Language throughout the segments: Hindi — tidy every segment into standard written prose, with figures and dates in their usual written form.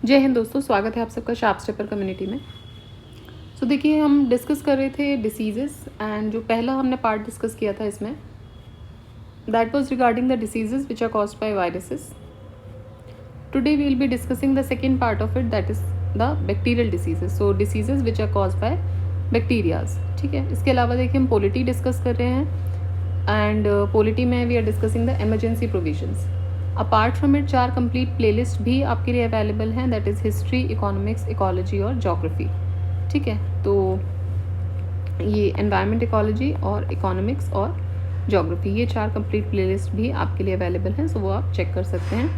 जय हिंद दोस्तों, स्वागत है आप सबका शार्प स्टेपर कम्युनिटी में। देखिए, हम डिस्कस कर रहे थे डिसीजेस एंड जो पहला हमने पार्ट डिस्कस किया था इसमें that was regarding the diseases which are caused by viruses. Today we will be discussing the second part of it, that is the bacterial diseases. So diseases which are caused by bacterias. ठीक है, इसके अलावा देखिए हम पॉलिटी डिस्कस कर रहे हैं एंड पॉलिटी में we are discussing the emergency provisions. Apart from it 4 complete playlist भी आपके लिए अवेलेबल हैं, that is history, economics, ecology और जोग्राफी। ठीक है, तो ये एनवायरनमेंट इकोलॉजी और इकोनॉमिक्स और जोग्राफी, ये 4 कंप्लीट प्लेलिस्ट भी आपके लिए अवेलेबल हैं। सो वो आप चेक कर सकते हैं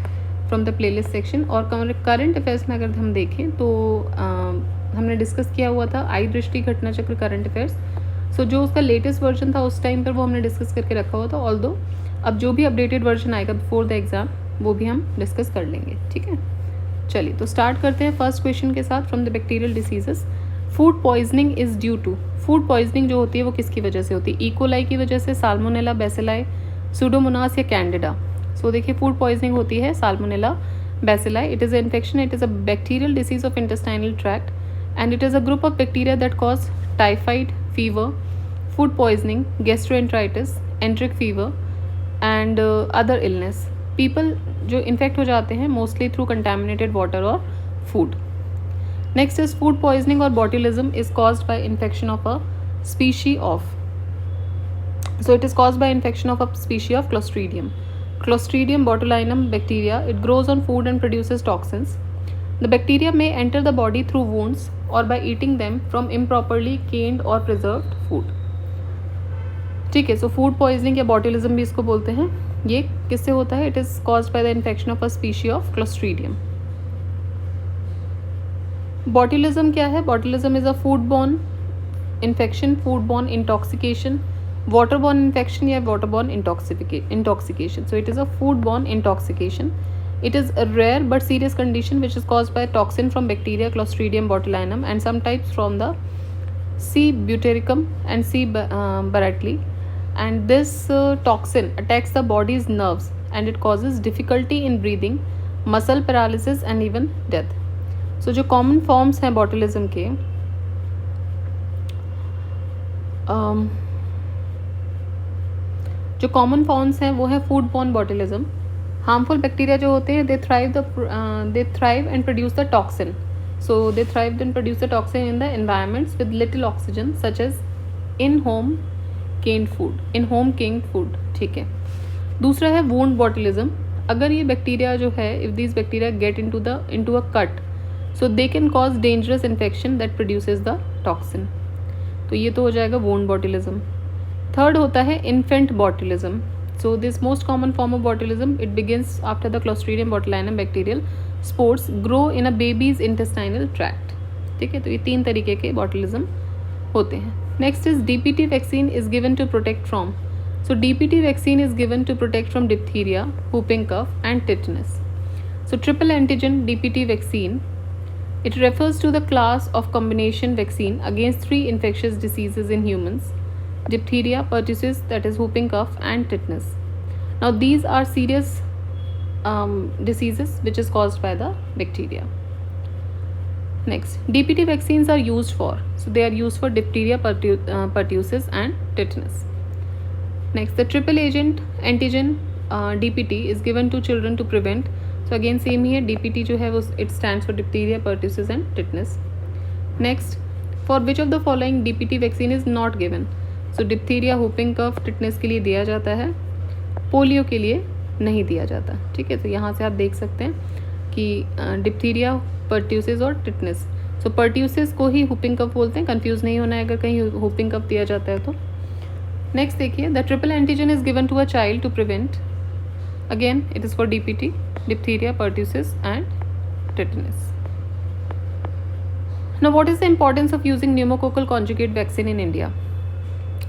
फ्रॉम द प्लेलिस्ट सेक्शन। और करंट अफेयर्स में अगर हम देखें तो हमने डिस्कस किया हुआ था आई दृष्टि घटना चक्र करंट अफेयर्स। सो जो उसका लेटेस्ट वर्जन था उस टाइम पर वो हमने डिस्कस करके रखा हुआ था, ऑल्दो अब जो भी अपडेटेड वर्जन आएगा बिफोर द एग्ज़ाम वो भी हम डिस्कस कर लेंगे। ठीक है, चलिए तो स्टार्ट करते हैं फर्स्ट क्वेश्चन के साथ। From the bacterial diseases, food poisoning is due to. Food poisoning जो होती है वो किसकी वजह से होती है? इकोलाई की वजह से, साल्मोनेला, बेसिलाई, सूडोमोनास या कैंडिडा। सो देखिए, फूड पॉइजनिंग होती है Salmonella bacilli. It is a infection, it is a bacterial disease of intestinal tract and it is a group of bacteria that cause typhoid, fever, food poisoning, gastroenteritis, enteric fever and other illness. People जो इन्फेक्ट हो जाते हैं मोस्टली थ्रू कंटेमिनेटेड वाटर और food. Next is food poisoning और botulism is caused by infection of a species of, so it is caused by infection of a species of clostridium botulinum bacteria. It grows on food and produces toxins. The bacteria may enter the body through wounds or by eating them from improperly canned or preserved food. ठीक है, सो फूड पॉइजनिंग या बॉटुलिज्म भी इसको बोलते हैं। ये किससे होता है? It is caused by the infection of a species of Clostridium. Botulism क्या है? Botulism is a food borne infection, food borne intoxication, water borne infection या water borne intoxication. So it is a food borne intoxication. It is a rare but serious condition which is caused by toxin from bacteria Clostridium botulinum and some types from the C. butyricum and C. baraitli. And this toxin attacks the body's nerves and it causes difficulty in breathing, muscle paralysis and even death. So जो common forms हैं botulism के, जो common forms हैं वो है food borne botulism. Harmful bacteria जो होते हैं they thrive and produce the toxin. So they thrive and produce the toxin in the environments with little oxygen such as in-home canned food. ठीक है, दूसरा है wound botulism. अगर ये बैक्टीरिया जो है, if these bacteria get into a cut, so they can cause dangerous infection that produces the toxin. तो ये तो हो जाएगा wound botulism. थर्ड होता है infant botulism. So this most common form of botulism, it begins after the Clostridium botulinum bacterial spores grow in a baby's intestinal tract. ठीक है, तो ये 3 तरीके के botulism होते हैं. Next is DPT vaccine is given to protect from. So DPT vaccine is given to protect from diphtheria, whooping cough and tetanus. So triple antigen DPT vaccine, it refers to the class of combination vaccine against 3 infectious diseases in humans: diphtheria, pertussis, that is whooping cough and tetanus. Now these are serious diseases which is caused by the bacteria. Next, DPT vaccines are used for, so they are used for diphtheria, pertussis and tetanus. Next, the triple agent antigen DPT is given to children to prevent. So again same here, DPT जो है वो it stands for diphtheria, pertussis and tetanus. Next, for which of the following DPT vaccine is not given? So diphtheria, whooping cough, tetanus के लिए दिया जाता है, पोलियो के लिए नहीं दिया जाता। ठीक है, तो यहाँ से आप देख सकते हैं कि डिप्थीरिया, पर्ट्यूसिस और टिटनेस। सो पर्ट्यूसिस को ही हुपिंग कफ बोलते हैं, कंफ्यूज नहीं होना है अगर कहीं हुपिंग कफ दिया जाता है तो। नेक्स्ट देखिए, the triple antigen is given to a child to prevent, again it is for DPT, diphtheria, pertussis and tetanus. Now what is the importance of using pneumococcal conjugate vaccine in India?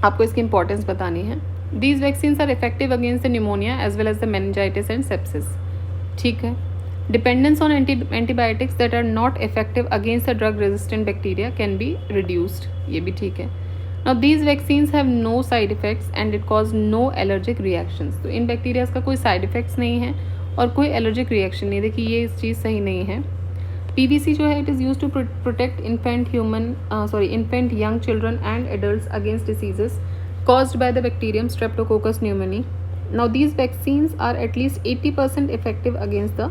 आपको इसकी इंपॉर्टेंस बतानी है. These vaccines are effective against the pneumonia as well as the meningitis and sepsis. ठीक है. Dependence on antibiotics that are not effective against the drug-resistant bacteria can be reduced. ये भी ठीक है. Now these vaccines have no side effects and it cause no allergic reactions. तो इन बैक्टीरियाज का कोई साइड इफेक्ट्स नहीं है और कोई एलर्जिक रिएक्शन नहीं. देखिए ये चीज़ सही नहीं है. PVC जो है it is use to protect infant young children and adult against diseases caused by the bacterium Streptococcus pneumoniae. Now these vaccines are at least 80% effective against the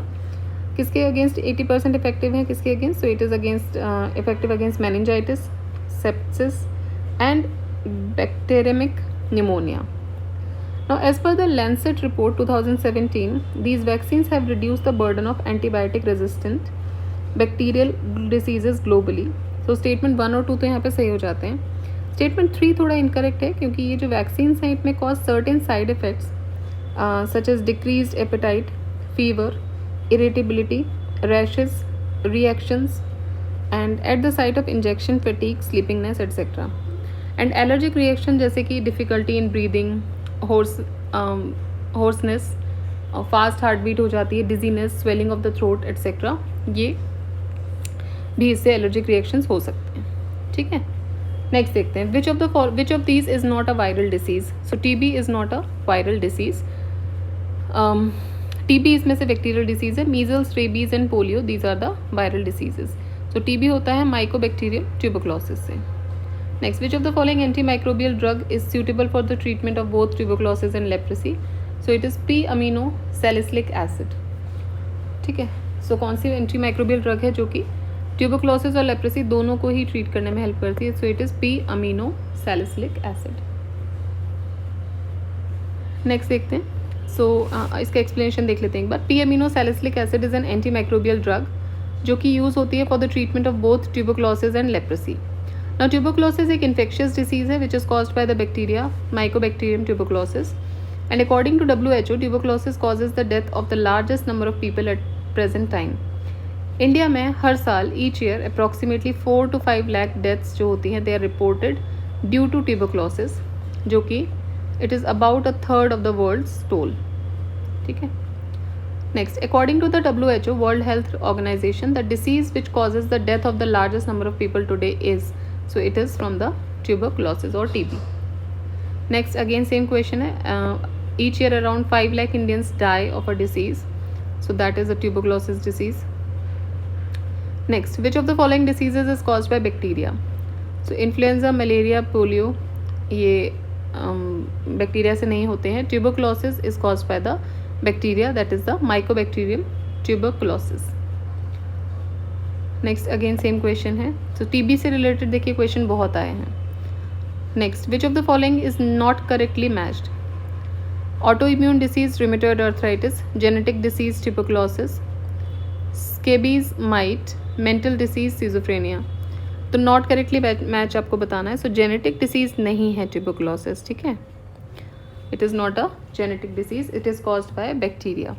किसके अगेंस्ट 80% इफेक्टिव है, किसके against? So it is against effective against meningitis, sepsis and bacteremic pneumonia. Now as per the Lancet report 2017, these vaccines have reduced the burden of antibiotic resistant bacterial diseases globally. So statement 1 और 2 तो यहाँ पे सही हो जाते हैं. स्टेटमेंट 3 थोड़ा इनकरेक्ट है क्योंकि ये जो वैक्सीन्स हैं it may cause certain side effects such as decreased appetite, fever, irritability, rashes, reactions and at the site of injection, fatigue, sleepingness etcetera. And allergic reaction जैसे कि difficulty in breathing, hoarseness, fast heart beat हो जाती है, dizziness, swelling of the throat etcetera, ये भी इससे एलर्जिक रिएक्शंस हो सकते हैं. ठीक है, नेक्स्ट देखते हैं which of these is not a viral disease. So TB is not a viral disease. TB इसमें से बैक्टीरियल डिसीज़ है. Measles, rabies and polio these are the viral diseases. So TB होता है माइकोबैक्टीरियम ट्यूबरक्लोसिस से. Next, which of the following anti microbial drug is suitable for the treatment of both tuberculosis and leprosy. So it is p-amino salicylic acid. ठीक है, सो कौन सी एंटी माइक्रोबियल ड्रग है जो कि ट्यूबरक्लोसिस और लेप्रेसी दोनों को ही ट्रीट करने में हेल्प करती है. So it is p-amino salicylic acid. Next देखते हैं. सो इसका एक्सप्लेनेशन देख लेते हैं एक बार. p-amino salicylic acid is an anti microbial drug जो कि यूज़ होती है for the treatment of both tuberculosis and leprosy. Now tuberculosis एक इन्फेक्शियस डिसीज़ है which is caused by the bacteria mycobacterium tuberculosis. And according to WHO, tuberculosis causes the death of the largest number of people at present time. India में हर साल each year approximately 4 to 5 lakh deaths जो होती हैं they are reported due to tuberculosis, जो कि it is about 1/3 of the world's toll. ठीक है, next, according to the WHO, world health organization, the disease which causes the death of the largest number of people today is, so it is from the tuberculosis और TB. Next, again same question है. Each year around 5 lakh Indians die of a disease, so that is a tuberculosis disease. Next, which of the following diseases is caused by bacteria? So influenza, malaria, polio ये बैक्टीरिया से नहीं होते हैं. Tuberculosis is caused by the bacteria, that is the mycobacterium tuberculosis. Next, again same question है. सो TB से रिलेटेड देखिए क्वेश्चन बहुत आए हैं. Next, which of the following is not correctly matched? Auto immune disease rheumatoid arthritis, genetic disease tuberculosis, scabies might, mental disease schizophrenia. तो नॉट करेक्टली मैच आपको बताना है. सो जेनेटिक डिसीज नहीं है ट्यूबरक्लोसिस. ठीक है, it is not a genetic disease, it is caused by bacteria.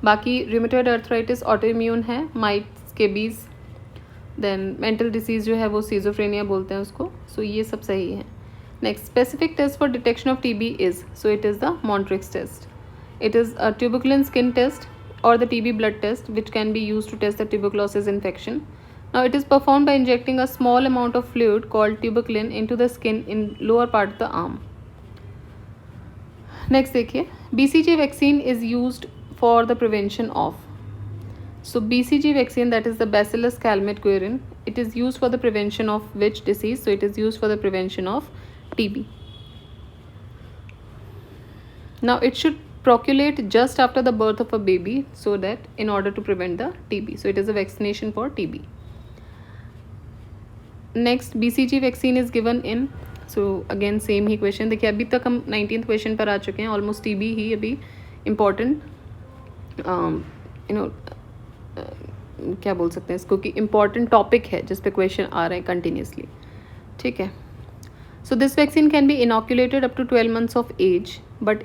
बाकी रूमेटॉइड आर्थराइटिस ऑटो इम्यून है, mite, scabies, then mental disease जो है वो सिजोफ्रेनिया बोलते हैं उसको. सो ये सब सही है. Next, specific test for detection of TB is, so it is the Montrix test. It is a tuberculin skin test or the TB blood test which can be used to test the tuberculosis infection. Now it is performed by injecting a small amount of fluid called tuberculin into the skin in lower part of the arm. Next देखिए, BCG vaccine is used for the prevention of. So BCG vaccine, that is the Bacillus calmette-guerin, it is used for the prevention of which disease? So it is used for the prevention of TB. Now it should proculate just after the birth of a baby, so that in order to prevent the TB. So it is a vaccination for TB. Next, BCG vaccine is given in, so again same he question. देखिए अभी तक हम 19th question पर आ चुके हैं. ऑलमोस्ट TB ही अभी इम्पॉर्टेंट क्या बोल सकते हैं इसको कि इम्पॉर्टेंट टॉपिक है जिस पे क्वेश्चन आ रहे हैं कंटिन्यूसली. ठीक है, so this vaccine can be inoculated up to 12 months of age, but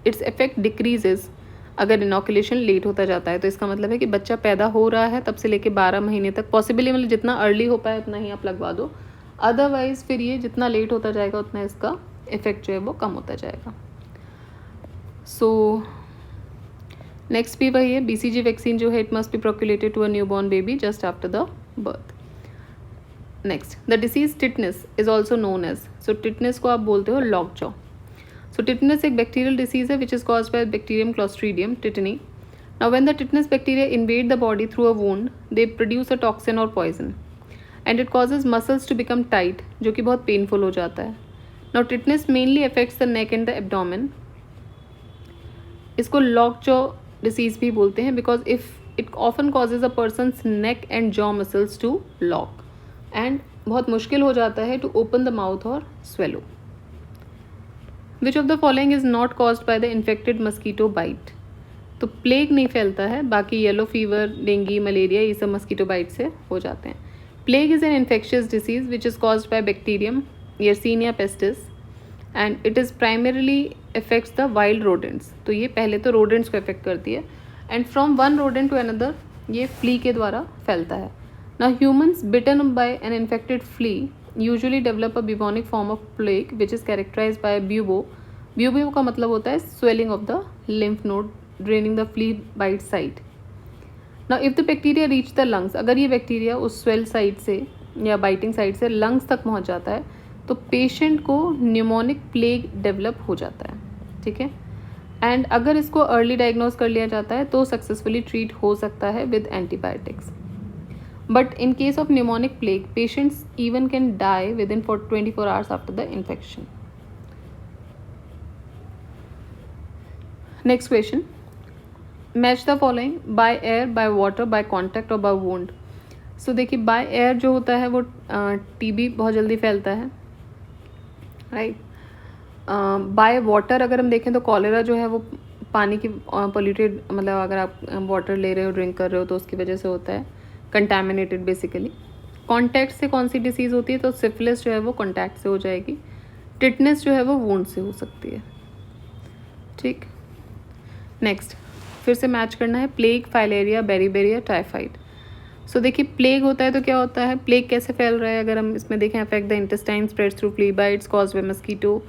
its effect decreases अगर इनोकुलेशन लेट होता जाता है. तो इसका मतलब है कि बच्चा पैदा हो रहा है तब से लेके 12 महीने तक पॉसिबली, मतलब जितना अर्ली हो पाए उतना ही आप लगवा दो. अदरवाइज फिर ये जितना लेट होता जाएगा उतना इसका इफेक्ट जो है वो कम होता जाएगा. सो नेक्स्ट भी वही है, BCG वैक्सीन जो है it must be proculated to a newborn baby just after the birth. Next, the disease tetanus is also known as, so tetanus को आप बोलते हो लॉकजॉ. सो टिटनेस एक बैक्टीरियल डिसीज है which is caused by bacterium Clostridium tetani. Now when the tetanus bacteria invade the body through a wound, they produce a toxin or poison and it causes muscles to become tight, जो कि बहुत painful हो जाता है. Now tetanus mainly affects the neck and the abdomen. इसको lockjaw disease भी बोलते हैं because if it often causes a person's neck and jaw muscles to lock and बहुत मुश्किल हो जाता है to open the mouth or swallow. Which of the following is not caused by the infected mosquito bite? तो प्लेग नहीं फैलता है, बाकी येलो फीवर, डेंगू, मलेरिया ये सब मस्कीटो बाइट से हो जाते हैं. Plague is an infectious disease which is caused by bacterium Yersinia pestis and it is primarily affects the wild rodents. तो ये पहले तो रोडेंट्स को अफेक्ट करती है and from one rodent to another ये फ्ली के द्वारा फैलता है. Now humans bitten by an infected flea usually develop a bubonic form of plague which is characterize by bubo. Bubo का मतलब होता है swelling of the lymph node draining the flea bite site. Now if the bacteria reach the lungs, अगर ये बैक्टीरिया उस स्वेल साइड से या बाइटिंग साइड से लंग्स तक पहुंच जाता है तो पेशेंट को न्यूमोनिक प्लेग डेवलप हो जाता है. ठीक है. एंड अगर इसको अर्ली डायग्नोज कर लिया जाता है तो सक्सेसफुली ट्रीट हो सकता है with antibiotics. But in case of pneumonic plague patients even can die within 24 hours after the infection. Next question, match the following by air, by water, by contact और बाय वुंड. सो देखिए बाय एयर जो होता है वो टीबी बहुत जल्दी फैलता है, राइट. बाय वाटर अगर हम देखें तो कॉलेरा जो है वो पानी की पोल्यूटेड, मतलब अगर आप वाटर ले रहे हो, ड्रिंक कर रहे हो तो उसकी वजह से होता है, कंटैमिनेटेड बेसिकली. कॉन्टैक्ट से कौन सी डिसीज़ होती है तो सिफिलिस जो है वो कॉन्टैक्ट से हो जाएगी. टिटनेस जो है वो वुंड से हो सकती है. ठीक. नेक्स्ट फिर से मैच करना है, प्लेग, फाइलेरिया, बेरीबेरिया, टाइफाइड. सो देखिए प्लेग होता है तो क्या होता है, प्लेग कैसे फैल रहा है अगर हम इसमें देखें, affect the intestine, spreads through flea bites caused by mosquito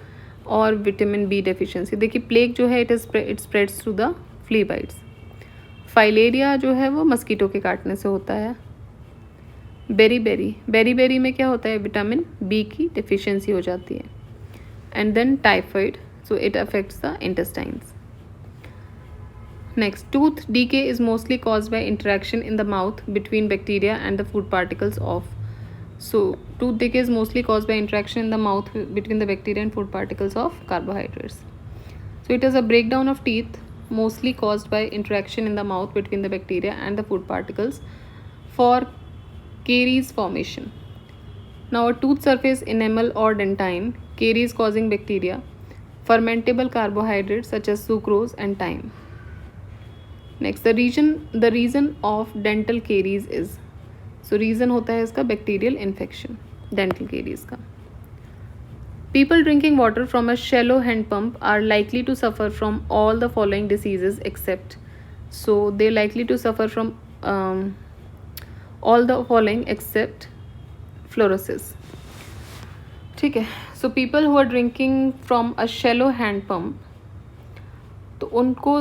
और विटामिन बी डेफिशिएंसी. देखिए प्लेग जो है it spreads through the flea bites. Filaria जो है वो मस्कीटो के काटने से होता है. बेरीबेरी में क्या होता है, विटामिन बी की डेफिशिएंसी हो जाती है. And then typhoid, so it affects the intestines. Next, tooth decay is mostly caused by interaction in the mouth between bacteria and the food particles of. So, tooth decay is mostly caused by interaction in the mouth between the bacteria and food particles of carbohydrates. So, it is a breakdown of teeth mostly caused by interaction in the mouth between the bacteria and the food particles for caries formation. Now, a tooth surface enamel or dentine, caries causing bacteria, fermentable carbohydrates such as sucrose and thyme. Next, the reason of dental caries is. So reason होता है इसका बैक्टीरियल इन्फेक्शन, डेंटल केरीज का. People drinking water from a shallow hand pump are likely to suffer from all the following diseases except. So they likely to suffer from all the following except fluorosis. ठीक है. So people who are drinking from a shallow hand pump तो उनको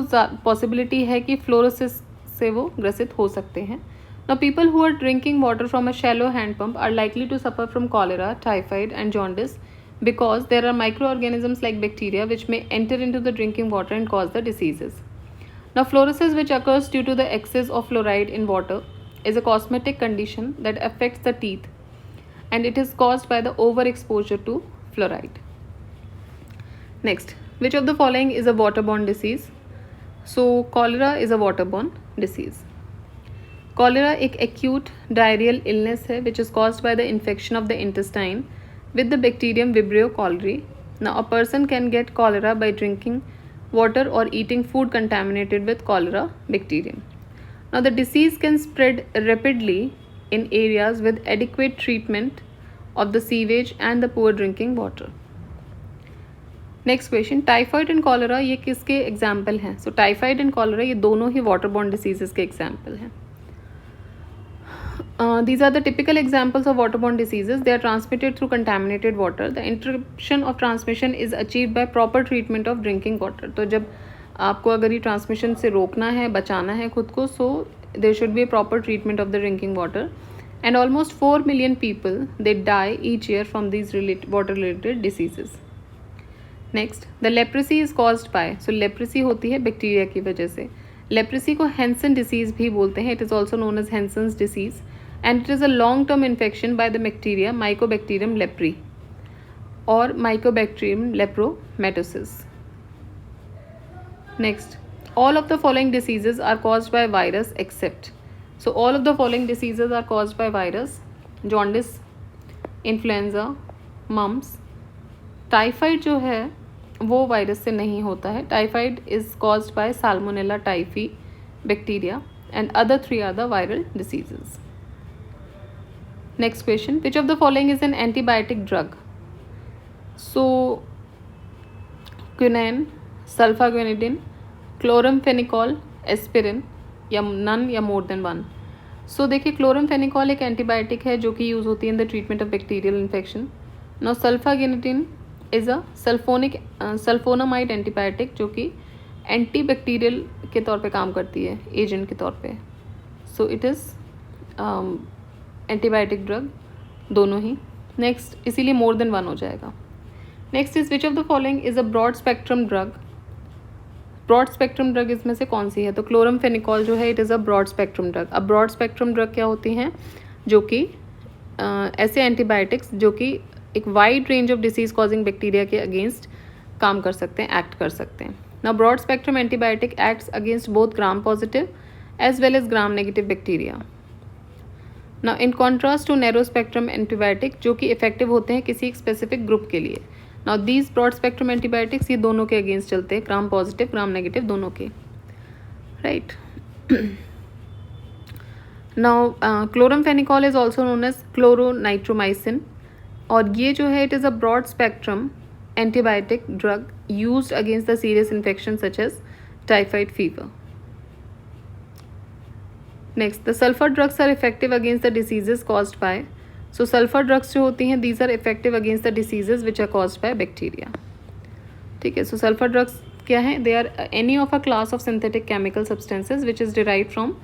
पॉसिबिलिटी है कि फ्लोरोसिस से वो ग्रसित हो सकते हैं. Now people who are drinking water from a shallow hand pump are likely to suffer from cholera, typhoid and jaundice because there are micro organisms like bacteria which may enter into the drinking water and cause the diseases. Now fluorosis which occurs due to the excess of fluoride in water is a cosmetic condition that affects the teeth and it is caused by the overexposure to fluoride. Next, which of the following is a waterborne disease? So cholera is a waterborne disease. Cholera एक acute diarrheal illness है which is caused by the infection of the intestine with the bacterium Vibrio cholerae. Now a person can get cholera by drinking water or eating food contaminated with cholera bacterium. Now the disease can spread rapidly in areas with adequate treatment of the sewage and the poor drinking water. Next question, typhoid and cholera ये किसके एग्जाम्पल हैं? So typhoid and cholera ये दोनों ही waterborne diseases के एग्जाम्पल हैं. These are the typical examples of waterborne diseases. They are transmitted through contaminated water. The interruption of transmission is achieved by proper treatment of drinking water. तो जब आपको अगर ये ट्रांसमिशन से रोकना है, बचाना है खुद को, so there should be a proper treatment of the drinking water. And almost 4 million people they die each year from these water related diseases. Next, the leprosy is caused by, so leprosy होती है बैक्टीरिया की वजह से. लेप्रेसी को हैंसन डिसीज़ भी बोलते हैं, it is also known as Hansen's disease, and it is a long term infection by the bacteria Mycobacterium leprae और Mycobacterium lepromatosis. Next, all of the following diseases are caused by virus except. So all of the following diseases are caused by virus: jaundice, influenza, mumps. Typhoid जो है वो वायरस से नहीं होता है. Typhoid is caused by Salmonella typhi bacteria and other 3 are the viral diseases. Next question, which of the following is an antibiotic drug? So quinine, sulphaguanidine, chloramphenicol, aspirin, या नन या मोर देन वन. सो देखिए, क्लोरमफेनिकॉल एक एंटीबायोटिक है जो कि यूज़ होती है in the treatment of bacterial infection. Now sulphaguanidine is a sulphonamide antibiotic जो कि एंटी बैक्टीरियल के तौर पे काम करती है, एजेंट के तौर पे. So it is antibiotic drug दोनों ही. नेक्स्ट, इसीलिए मोर देन वन हो जाएगा. Next is which of the following is a broad spectrum drug? Broad spectrum drug इसमें से कौन सी है? तो क्लोरमफेनिकॉल जो है it is a broad spectrum drug. अब ब्रॉड स्पेक्ट्रम ड्रग क्या होती हैं? जो कि ऐसे एंटीबायोटिक्स जो कि एक wide range of disease causing bacteria के अगेंस्ट काम कर सकते हैं, एक्ट कर सकते हैं. Now broad spectrum antibiotic acts against both gram positive as well as gram negative bacteria. Now in contrast to narrow spectrum antibiotic जो कि इफेक्टिव होते हैं किसी एक स्पेसिफिक ग्रुप के लिए. Now these broad spectrum antibiotics ये दोनों के अगेंस्ट चलते हैं, ग्राम पॉजिटिव ग्राम नेगेटिव दोनों के, right. Now chloramphenicol is also known as chloronitromycin, और ये जो है it is a broad spectrum antibiotic drug used against the serious infection such as typhoid fever. Next, the sulphur drugs are effective against the diseases caused by. So sulphur drugs जो होती हैं these are effective against the diseases which are caused by bacteria. ठीक है, सो सल्फर ड्रग्स क्या हैं? They are any of a class of synthetic chemical substances which is derived from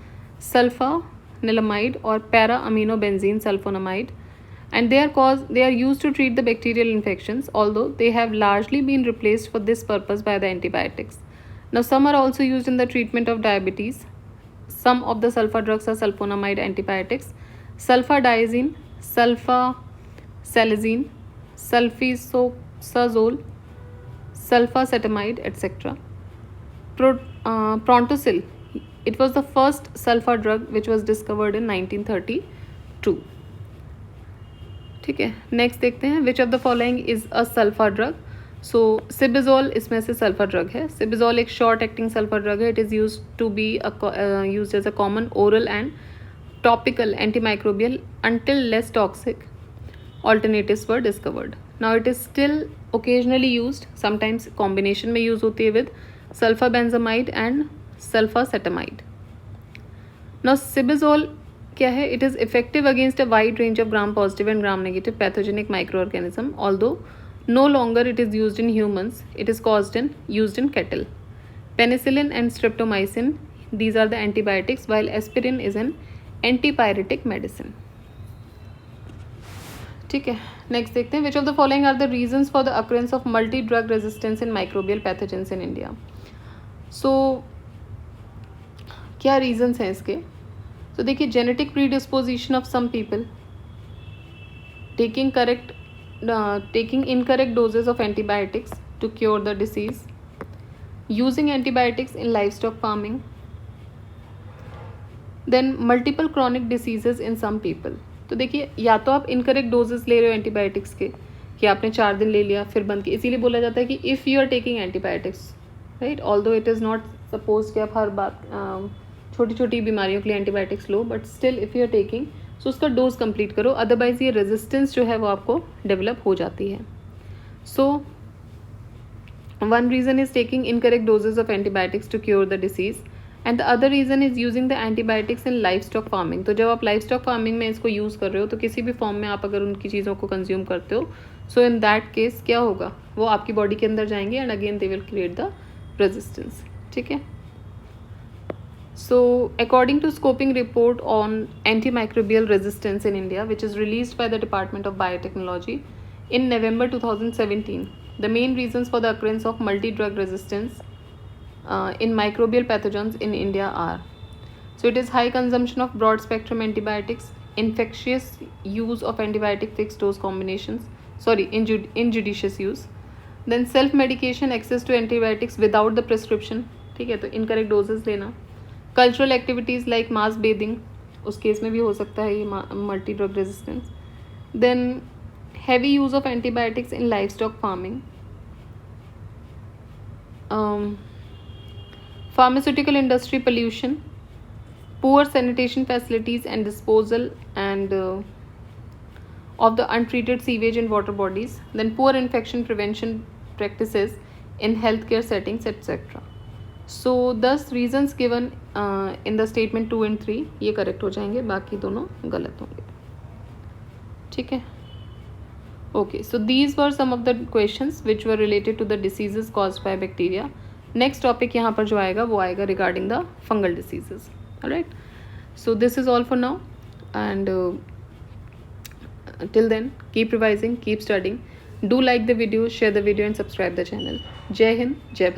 sulphanilamide और para amino benzene sulphonamide, and they are used to treat the bacterial infections, although they have largely been replaced for this purpose by the antibiotics. Now some are also used in the treatment of diabetes. Some of the sulfur drugs are sulfonamide antibiotics: sulfadiazine, sulfasalazine, sulfisazole, sulfacetamide, etc. Prontosil, it was the first sulfur drug which was discovered in 1932. ठीक है, नेक्स्ट देखते हैं which of the following is a sulphur drug. So Cibazol इसमें से सल्फर ड्रग है. सिबिजोल एक शॉर्ट एक्टिंग सल्फर ड्रग है. It is use to be use as a common oral and topical antimicrobial until less toxic alternatives were discovered. Now it is still occasionally used, sometimes combination में use होती है with sulfabenzamide and sulfacetamide. Now Sibizol क्या है? It is effective against a wide range of gram positive and gram negative pathogenic microorganism, although no longer it is used in humans. It is used in cattle. Penicillin and streptomycin, these are the antibiotics, while aspirin is an antipyretic medicine. ठीक है, नेक्स्ट देखते हैं which of the following are the reasons for the occurrence of multi drug resistance in microbial pathogens in India. So क्या रीजंस हैं इसके? तो देखिए, genetic predisposition of some people, taking incorrect doses of antibiotics to cure the disease, using antibiotics in livestock farming, then multiple chronic diseases in some people. तो देखिए, या तो आप इनकरेक्ट डोजेस ले रहे हो एंटीबायोटिक्स के, कि आपने 4 दिन ले लिया फिर बंद किया. इसीलिए बोला जाता है कि if you are taking antibiotics, right, although it is not suppose कि आप हर बात छोटी छोटी बीमारियों के लिए एंटीबायोटिक्स लो, but still if you are taking, so उसका डोज कंप्लीट करो, अदरवाइज ये रेजिस्टेंस जो है वो आपको डेवलप हो जाती है. So one reason is taking incorrect doses of antibiotics to cure the disease, and the other reason is using the antibiotics in life stock farming. तो जब आप लाइफ स्टॉक फार्मिंग में इसको यूज़ कर रहे हो, तो किसी भी फॉर्म में आप अगर उनकी चीज़ों को कंज्यूम करते हो, सो इन दैट केस क्या होगा, वो आपकी बॉडी के अंदर जाएंगे and again they will create the resistance. ठीक है. So, according to scoping report on antimicrobial resistance in India, which is released by the Department of Biotechnology in November 2017, the main reasons for the occurrence of multi-drug resistance in microbial pathogens in India are. So it is high consumption of broad spectrum antibiotics, infectious use of antibiotic fixed dose combinations, injudicious use, then self medication, access to antibiotics without the prescription, ठीक है, तो incorrect doses लेना, cultural activities like mass bathing, उस केस में भी हो सकता है ये multi drug resistance, then heavy use of antibiotics in livestock farming, pharmaceutical industry pollution, poor sanitation facilities and disposal and of the untreated sewage in water bodies, then poor infection prevention practices in healthcare settings, etc. So 10 reasons given in the statement 2 and 3 ये करेक्ट हो जाएंगे, बाकी दोनों गलत होंगे, ठीक है. Okay, so these were some of the questions which were related to the diseases caused by bacteria. Next topic यहाँ पर जो आएगा वो आएगा regarding the fungal diseases. Alright, so this is all for now, and till then keep revising, keep studying. Do like the video, share the video and subscribe the channel. Jai Hind, Jai Bharat.